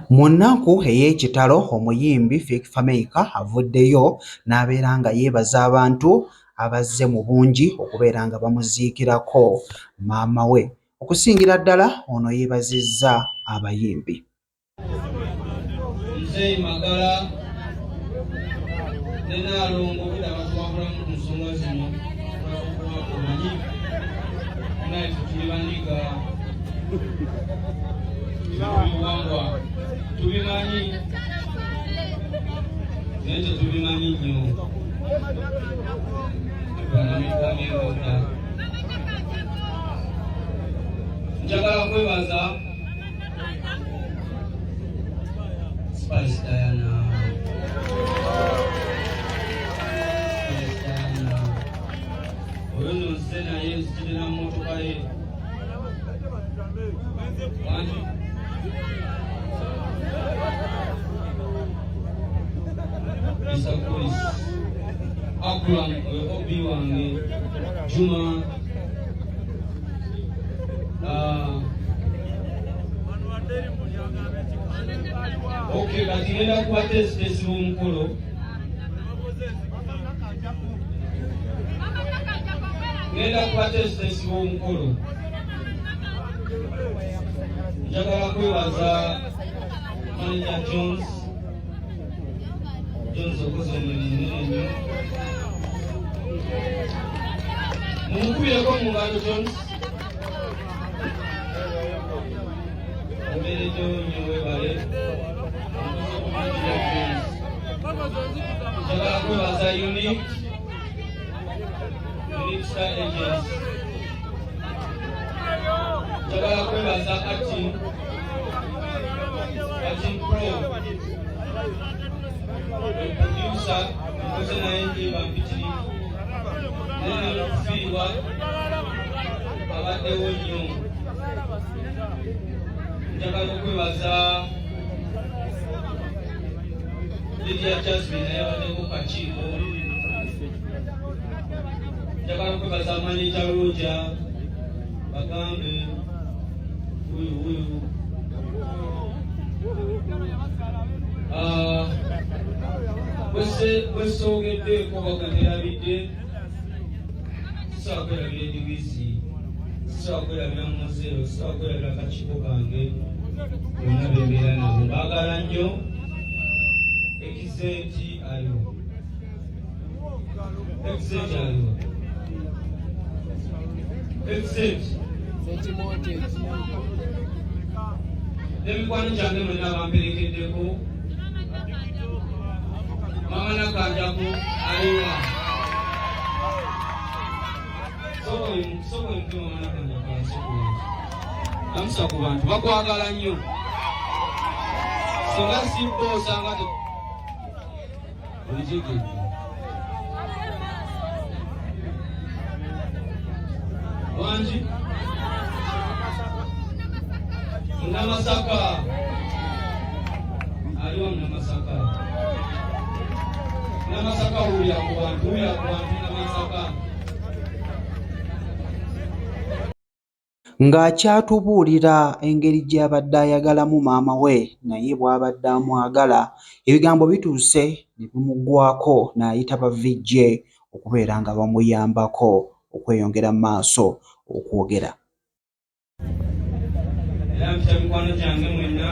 Mu nnaku ey'ekitalo omuyimbi Vic Fameka avuddeyo n'abeera nga yeebaza abantu abazze mu bungi okubeera nga bamuziikirako maama we. Okusingira ddala ono yeebazizza abayimbi. Nze Magala ne Naalongo batwawulamu ku nsonga zino omanyi naye tuli bandiga ebiwangwa tubimanyi naye tetubimanyi nnyo banamikameoda. Njagala kwebaza Spice Diana oyo nonse naye nzikirira mu mmotoka ye wangi Isakulis Akram obi wange Juma okay kati ngenda kuba tesitesi w'omukolo njagala kwebaza manager Jones okoze omulimu munene nnyo mumukubireko mu ngalo Jones obeeredde nnyo webale njagala kwebaza Unique Star Agents njagala kwebaza Acting Pro producer okoze naye ndiba mpitirivu naye okufiirwa abaddewo nnyo. Njagala okwebaza Lydia Jasmine naye abaddeko kakiiko. Njagala okwebaza manager Roger bagambe wuyu bwesoogeddeeko baganderabidde sisobola kwerabira ediwizi sisobola kwerabira muzero sisobola kwerabira akakiiko kange bonna bembeera nabo baagala nnyo ekisenti aliwo n'emikwano kyange mwena bamperekeddeko mama Nakanjaku aliwa sobola mpe mama Nakanjaku amusa ku bantu bakwagala nnyo singa sibba osanga olijegedde wangi Namasaka aliwa Namasaka huya ku bantu Namasaka ng'akyatubuulira engeri gy'abadde ayagalamu maama we naye bw'abadde amwagala ebigambo bituuse ne bimuggwako n'ayita ba VJ okubeera nga bamuyambako okweyongera mu maaso okwogera. Era mpita mikwano gyange mwenna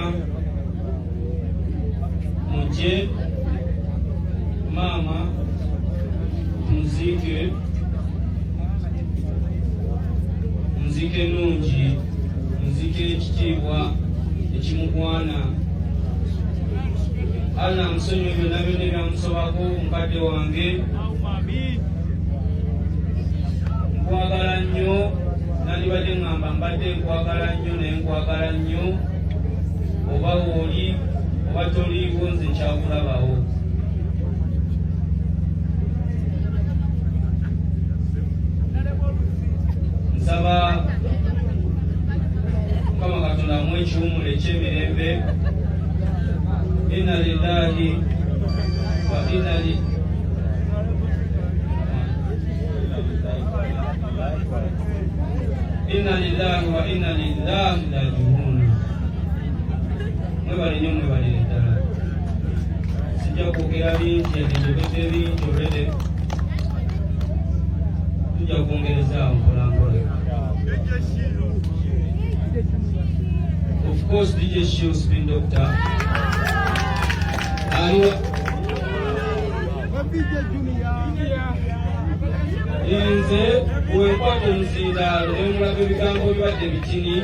mujje maama muziike nungi muziike ekitiibwa ekimugwana alla musonyiwe byonna byonna byamusobako mukadde wange nkwagala nnyo nandibadde ngamba mbadde nkwagala nnyo naye nkwagala nnyo oba wooli oba toliiwo nze nkyakulabawo nsaba Mukama Katonda amuwe ekiwummulo eky'emirembe inna lillahi wa inna lillahi raji'un. mwebale nnyo mwebalire ddala sijja kwogera bingi egenjogedde bingi olwede tujja kwongerezaawo mpolampola. Of course DJ Shield Spin Doctor nze bwenkwata omusindaalo ne mulaba ebigambo bibadde bitini,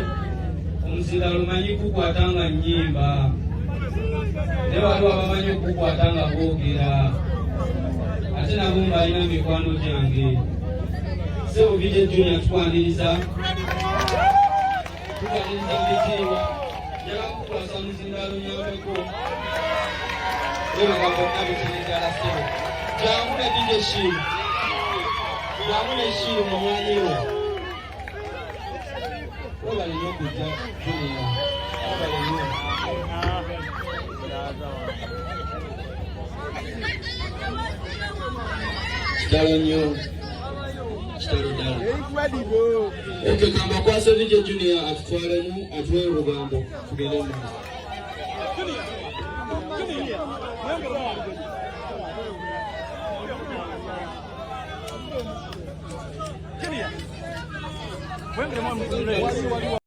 omusindaalo manyi kukwata nga nnyimba naye waliwo abamanyi okukwata nga boogera ate nabo mbalina mikwano gyange. Sebo DJ Junior tukwaniriza mitiibwa njala kukwasa omusindaalo nyambeko nebaga bonna bitinizala sebo jangu ne DJ Shield jangu ne Shield mumwanyiwo webale nnyo okujja Junior webale nnyo. Kitalo nnyo kitalo ddala. Okay, kamba kwasa DJ Junior atutwalemu atuwe obugambo tugende mu maaso. Junior.